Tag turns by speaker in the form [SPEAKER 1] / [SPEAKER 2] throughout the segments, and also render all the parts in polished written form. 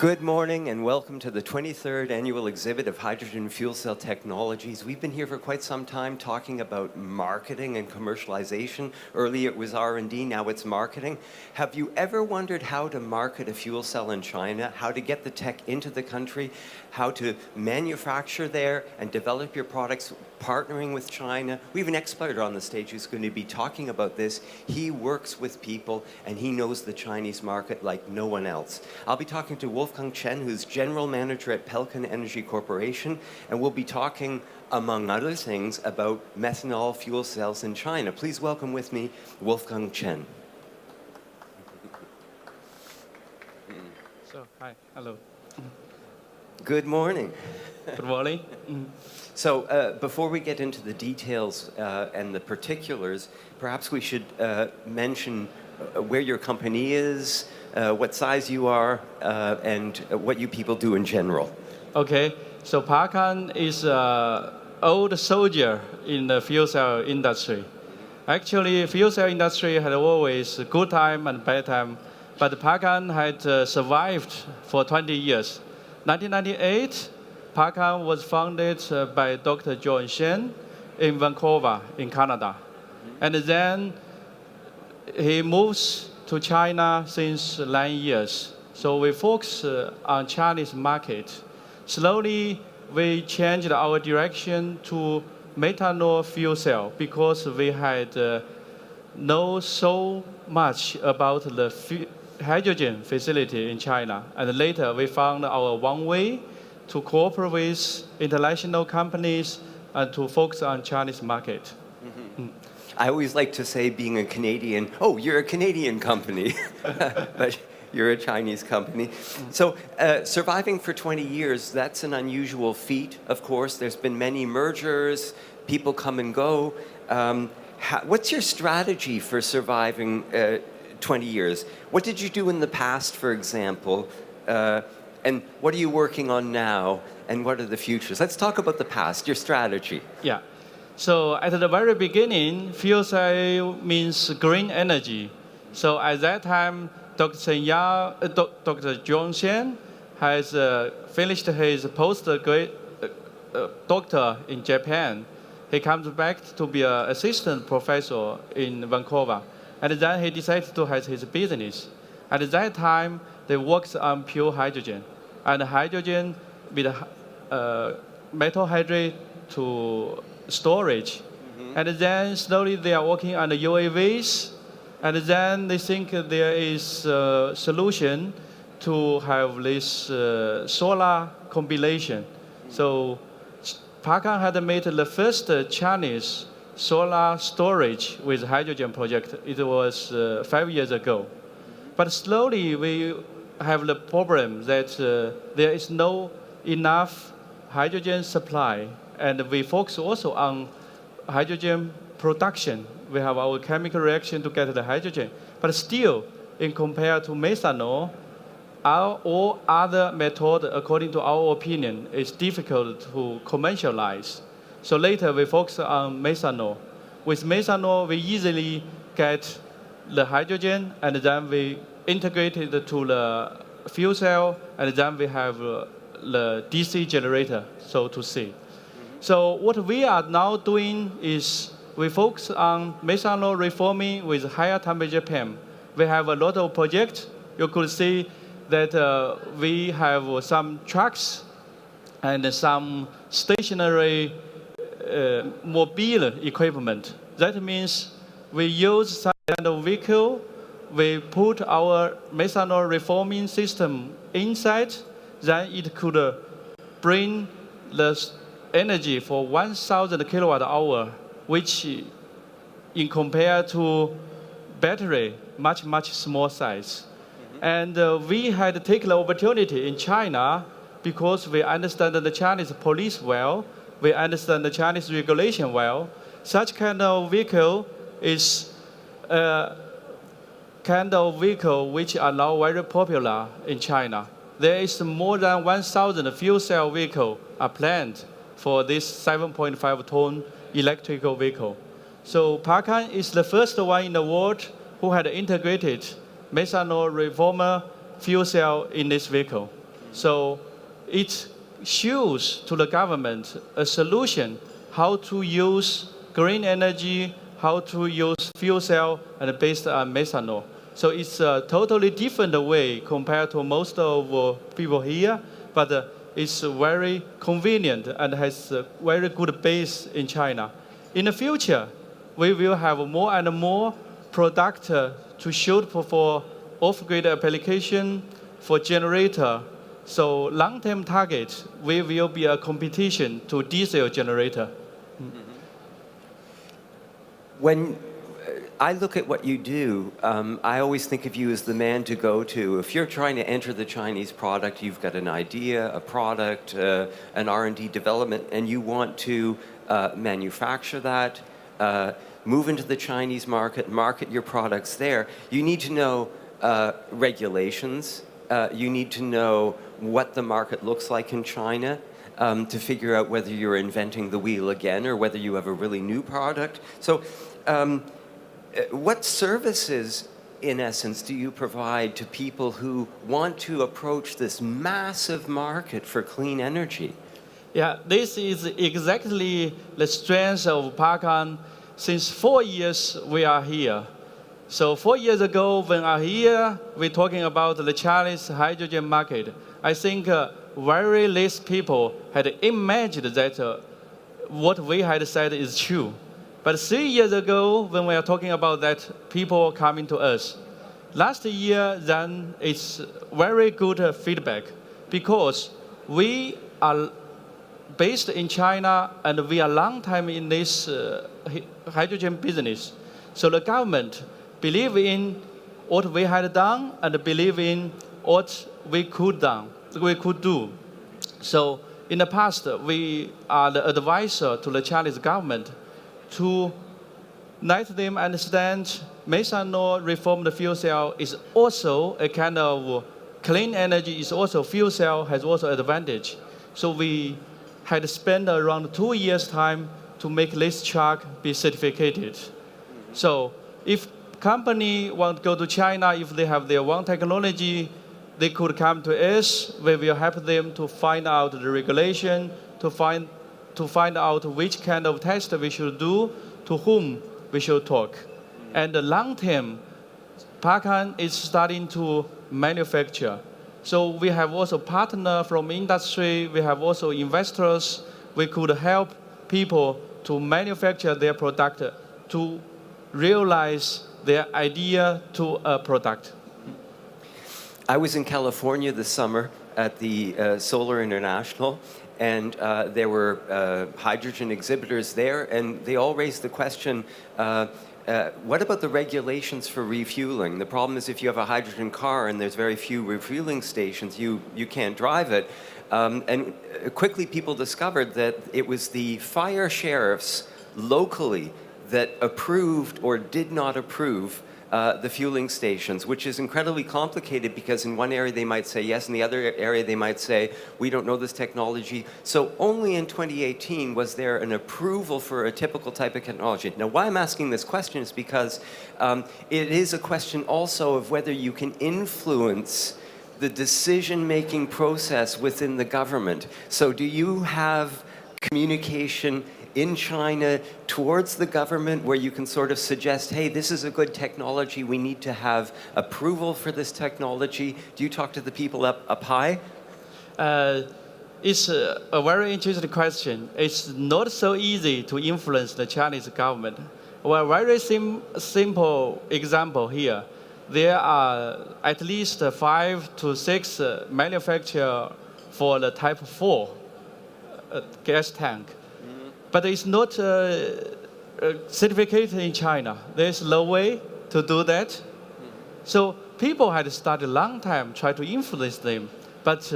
[SPEAKER 1] Good morning and welcome to the 23rd Annual Exhibit of Hydrogen Fuel Cell Technologies. We've been here for quite some time talking about marketing and commercialization. Earlier it was R&D, now it's marketing. Have you ever wondered how to market a fuel cell in China, how to get the tech into the country, how to manufacture there and develop your products partnering with China? We have an expert on the stage who's going to be talking about this. He works with people and he knows the Chinese market like no one else. I'll be talking to Wolfgang Chen, who's General Manager at Palcan Energy Corporation, and we'll be talking, among other things, about methanol fuel cells in China. Please welcome with me Wolfgang Chen.
[SPEAKER 2] Hi, hello.
[SPEAKER 1] Good morning.
[SPEAKER 2] Good morning.
[SPEAKER 1] So before we get into the details and the particulars, perhaps we should mention where your company is, what size you are, and what you people do in general.
[SPEAKER 2] Okay, so Palcan is an old soldier in the fuel cell industry. Actually, fuel cell industry had always good time and bad time, but Palcan had survived for 20 years. 1998, Palcan was founded by Dr. Chen in Vancouver, in Canada. And then he moves to China since 9 years. So we focus on Chinese market. Slowly, we changed our direction to methanol fuel cell because we had know so much about the hydrogen facility in China. And later, we found our one way to cooperate with international companies and to focus on Chinese market.
[SPEAKER 1] I always like to say, being a Canadian, oh, you're a Canadian company, but you're a Chinese company. So surviving for 20 years, that's an unusual feat, of course. There's been many mergers, people come and go. What's your strategy for surviving 20 years? What did you do in the past, for example? And what are you working on now? And what are the futures? Let's talk about the past, your strategy.
[SPEAKER 2] Yeah. So at the very beginning, fuel cell means green energy. So at that time, Dr. Chen has finished his postgraduate doctor in Japan. He comes back to be an assistant professor in Vancouver. And then he decided to have his business. At that time, they worked on pure hydrogen. And hydrogen with metal hydrate to storage. And then slowly they are working on the UAVs. And then they think there is a solution to have this solar combination. So Palcan had made the first Chinese solar storage with hydrogen project. It was 5 years ago. But slowly we have the problem that there is no enough hydrogen supply. And we focus also on hydrogen production. We have our chemical reaction to get the hydrogen. But still, in compared to methanol, all other methods, according to our opinion, is difficult to commercialize. So later, we focus on methanol. With methanol, we easily get the hydrogen, and then we integrate it to the fuel cell, and then we have the DC generator, so to say. So what we are now doing is we focus on methanol reforming with higher temperature PEM. We have a lot of projects. You could see that we have some trucks and some stationary mobile equipment. That means we use some kind of vehicle. We put our methanol reforming system inside. Then it could bring the energy for 1,000 kilowatt hour, which in compare to battery, much small size. And we had taken the opportunity in China because we understand the Chinese police well, we understand the Chinese regulation well. Such kind of vehicle is a kind of vehicle which are now very popular in China. There is more than 1,000 fuel cell vehicles are planned for this 7.5 ton electrical vehicle. So Palcan is the first one in the world who had integrated methanol reformer fuel cell in this vehicle. So it shows to the government a solution how to use green energy, how to use fuel cell and based on methanol. So it's a totally different way compared to most of people here, but it's very convenient and has a very good base in China. In the future, we will have more and more product to shoot for off-grid application, for generator. So long-term target, we will be a competition to diesel generator.
[SPEAKER 1] When I look at what you do, I always think of you as the man to go to. If you're trying to enter the Chinese product, you've got an idea, a product, an R&D development, and you want to manufacture that, move into the Chinese market your products there, you need to know regulations. You need to know what the market looks like in China to figure out whether you're inventing the wheel again or whether you have a really new product. So what services, in essence, do you provide to people who want to approach this massive market for clean energy?
[SPEAKER 2] Yeah, this is exactly the strength of Palcan. Since 4 years, we are here. So 4 years ago, when we are here, we're talking about the Chinese hydrogen market. I think very least people had imagined that what we had said is true. But 3 years ago, when we are talking about that, people coming to us. Last year, then it's very good feedback because we are based in China and we are long time in this hydrogen business. So the government believe in what we had done and believe in what we could do. So in the past, we are the advisor to the Chinese government to let them understand methanol reformed fuel cell is also a kind of clean energy, is also fuel cell, has also advantage. So we had spent around 2 years' time to make this truck be certificated. So if company want to go to China, if they have their own technology, they could come to us. We will help them to find out the regulation, to find out which kind of test we should do, to whom we should talk. And the long term, Palcan is starting to manufacture. So we have also partner from industry, we have also investors. We could help people to manufacture their product, to realize their idea to a product.
[SPEAKER 1] I was in California this summer at the Solar International, and there were hydrogen exhibitors there, and they all raised the question, what about the regulations for refueling? The problem is if you have a hydrogen car and there's very few refueling stations, you can't drive it. And quickly people discovered that it was the fire sheriffs locally that approved or did not approve the fueling stations, which is incredibly complicated because in one area they might say yes, in the other area they might say, we don't know this technology. So only in 2018 was there an approval for a typical type of technology. Now, why I'm asking this question is because it is a question also of whether you can influence the decision-making process within the government. So do you have communication in China towards the government where you can sort of suggest, hey, this is a good technology, we need to have approval for this technology? Do you talk to the people up high?
[SPEAKER 2] It's a very interesting question. It's not so easy to influence the Chinese government. Well, very simple example here. There are at least 5 to 6 manufacturers for the type 4 gas tank. But it's not certificated in China. There's no way to do that. So people had started a long time trying to influence them, but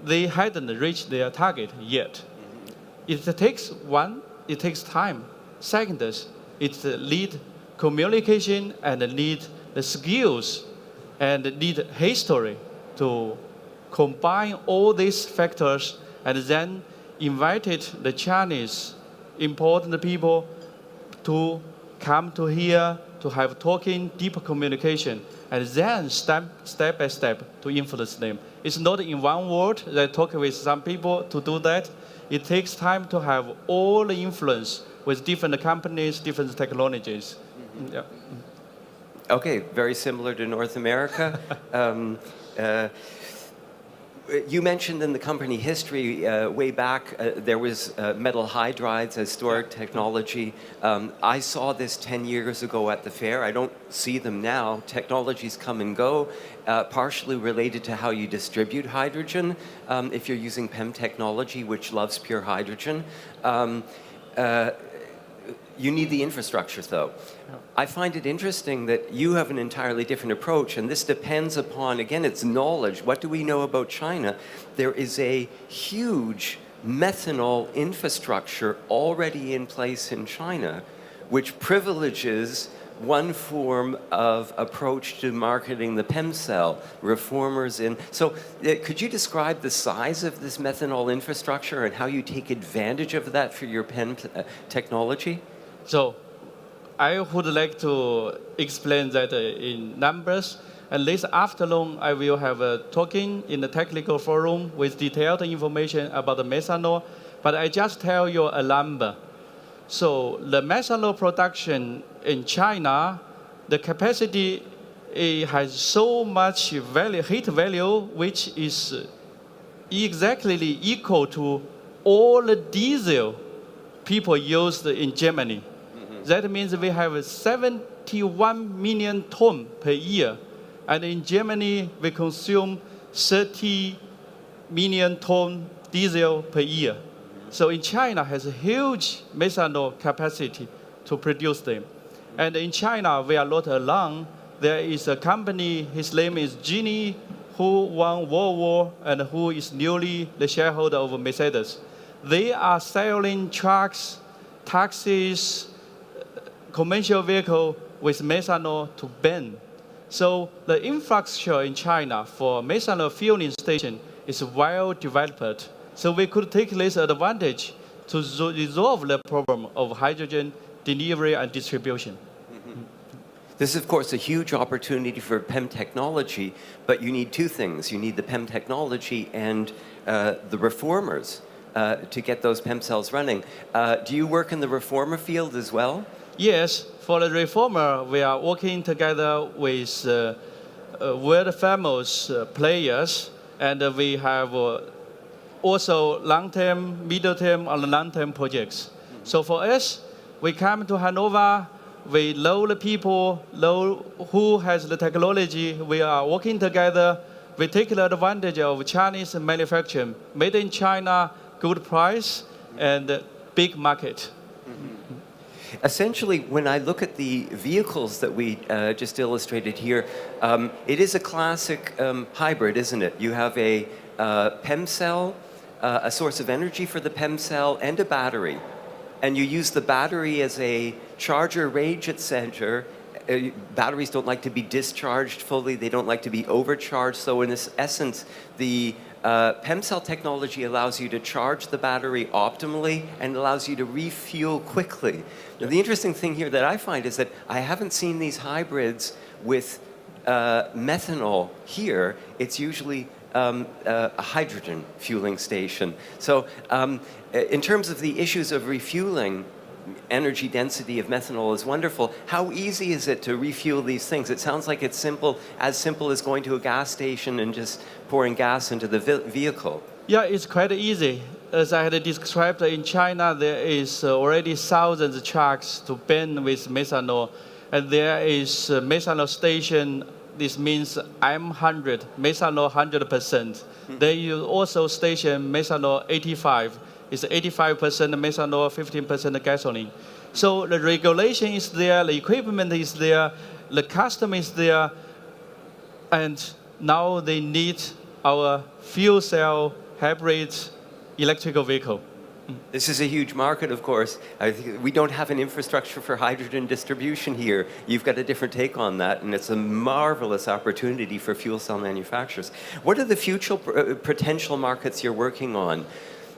[SPEAKER 2] they hadn't reached their target yet. It takes time. Second, it need communication and need the skills and need history to combine all these factors and then invited the Chinese important people to come to here to have talking, deep communication. and then step by step to influence them. It's not in one word. I talk with some people to do that. It takes time to have all the influence with different companies, different technologies. Yeah.
[SPEAKER 1] Okay, very similar to North America. You mentioned in the company history way back, there was metal hydrides as storage technology. I saw this 10 years ago at the fair. I don't see them now. Technologies come and go, partially related to how you distribute hydrogen. If you're using PEM technology, which loves pure hydrogen, you need the infrastructure, though. I find it interesting that you have an entirely different approach, and this depends upon, again, it's knowledge. What do we know about China? There is a huge methanol infrastructure already in place in China, which privileges one form of approach to marketing the PEM cell, reformers in. So could you describe the size of this methanol infrastructure and how you take advantage of that for your PEM technology?
[SPEAKER 2] So I would like to explain that in numbers. And this afternoon, I will have a talking in the technical forum with detailed information about the methanol. But I just tell you a number. So the methanol production in China, the capacity has so much value, heat value, which is exactly equal to all the diesel people used in Germany. That means we have 71 million tons per year. And in Germany, we consume 30 million tons diesel per year. So in China has a huge methanol capacity to produce them. And in China, we are not alone. There is a company, his name is Genie, who won World War and who is newly the shareholder of Mercedes. They are selling trucks, taxis, commercial vehicle with methanol to burn. So the infrastructure in China for methanol fueling station is well developed. So we could take this advantage to resolve the problem of hydrogen delivery and distribution.
[SPEAKER 1] This is, of course, a huge opportunity for PEM technology, but you need two things. You need the PEM technology and the reformers to get those PEM cells running. Do you work in the reformer field as well?
[SPEAKER 2] Yes, for the reformer, we are working together with world famous players, and we have also long-term, middle-term, and long-term projects. So for us, we come to Hanover, we know the people, know who has the technology, we are working together, we take the advantage of Chinese manufacturing, made in China, good price, and big market.
[SPEAKER 1] Essentially, when I look at the vehicles that we just illustrated here, it is a classic hybrid, isn't it? You have a PEM cell, a source of energy for the PEM cell, and a battery. And you use the battery as a charger radiant center. Batteries don't like to be discharged fully. They don't like to be overcharged. So in this essence, the PEM cell technology allows you to charge the battery optimally and allows you to refuel quickly. Now, the interesting thing here that I find is that I haven't seen these hybrids with methanol here. It's usually a hydrogen fueling station. So in terms of the issues of refueling, energy density of methanol is wonderful. How easy is it to refuel these things? It sounds like it's simple as going to a gas station and just pouring gas into the vehicle.
[SPEAKER 2] Yeah, it's quite easy. As I had described, in China, there is already thousands of trucks to burn with methanol. And there is a methanol station. This means M100, methanol 100%. There is also station methanol 85. It's 85% methanol, 15% gasoline. So the regulation is there, the equipment is there, the customer is there, and now they need our fuel cell hybrid electrical vehicle.
[SPEAKER 1] This is a huge market, of course. I think we don't have an infrastructure for hydrogen distribution here. You've got a different take on that, and it's a marvelous opportunity for fuel cell manufacturers. What are the future potential markets you're working on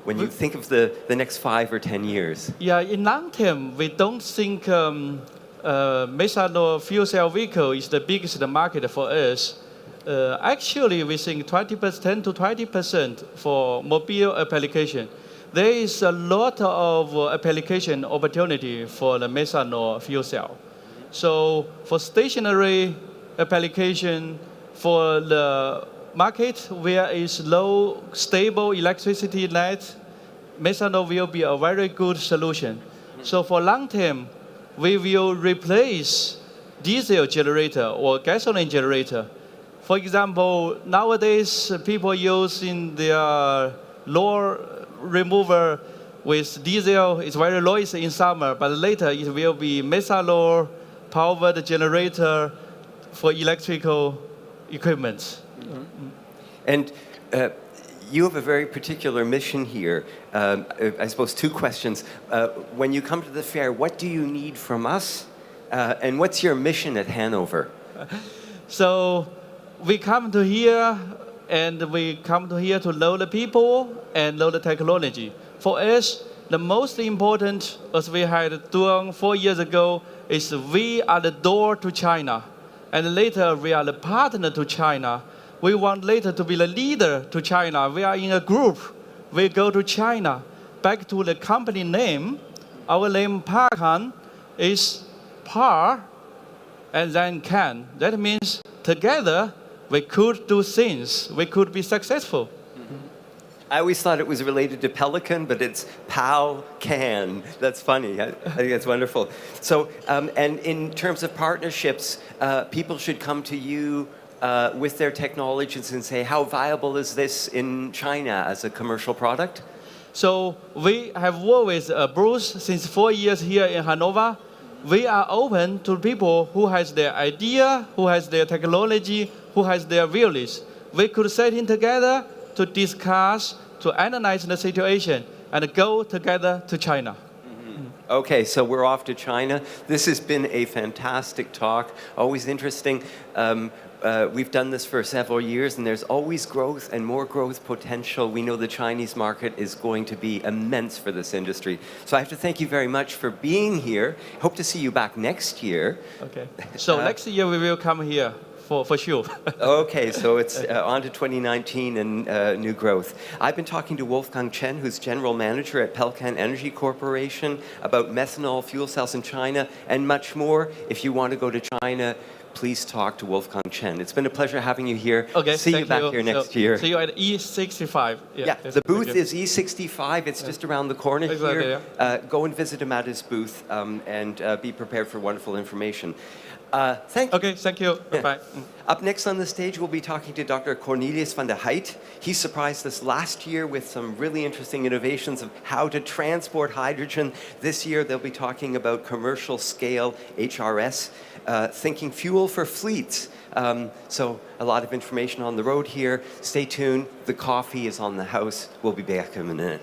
[SPEAKER 1] when you think of the next 5 or 10 years?
[SPEAKER 2] Yeah, in long term, we don't think methanol fuel cell vehicle is the biggest market for us. Actually, we think 10 to 20% for mobile application. There is a lot of application opportunity for the methanol fuel cell. So for stationary application, for the market where is low stable electricity net, methanol will be a very good solution. So for long term, we will replace diesel generator or gasoline generator. For example, nowadays people use in their lower remover with diesel. It's very noisy in summer, but later it will be methanol powered generator for electrical equipment.
[SPEAKER 1] And you have a very particular mission here. I suppose two questions. When you come to the fair, what do you need from us? And what's your mission at Hanover?
[SPEAKER 2] So we come to here to know the people and know the technology. For us, the most important, as we had done 4 years ago, is we are the door to China. And later, we are the partner to China. We want later to be the leader to China. We are in a group. We go to China. Back to the company name, our name Palcan is par and then can. That means together we could do things. We could be successful.
[SPEAKER 1] I always thought it was related to Pelican, but it's Palcan. That's funny. I think that's wonderful. So, and in terms of partnerships, people should come to you with their technologies and say, how viable is this in China as a commercial product?
[SPEAKER 2] So we have worked with Bruce since 4 years here in Hanover. We are open to people who has their idea, who has their technology, who has their values. We could sit in together to discuss, to analyze the situation, and go together to China.
[SPEAKER 1] Okay, so we're off to China. This has been a fantastic talk, always interesting. We've done this for several years, and there's always growth and more growth potential. We know the Chinese market is going to be immense for this industry. So I have to thank you very much for being here. Hope to see you back next year.
[SPEAKER 2] Okay. So next year we will come here for sure.
[SPEAKER 1] Okay, so it's on to 2019 and new growth. I've been talking to Wolfgang Chen, who's General Manager at Palcan Energy Corporation, about methanol fuel cells in China and much more. If you want to go to China, please talk to Wolfgang Chen. It's been a pleasure having you here.
[SPEAKER 2] Okay,
[SPEAKER 1] see you back here next year.
[SPEAKER 2] See you at E65.
[SPEAKER 1] Yeah, the booth is E65. It's just around the corner here. Go and visit him at his booth and be prepared for wonderful information. Thank you.
[SPEAKER 2] Okay, thank you. Bye.
[SPEAKER 1] Up next on the stage, we'll be talking to Dr. Cornelius van der Heit. He surprised us last year with some really interesting innovations of how to transport hydrogen. This year, they'll be talking about commercial scale HRS, thinking fuel for fleets. So a lot of information on the road here. Stay tuned. The coffee is on the house. We'll be back in a minute.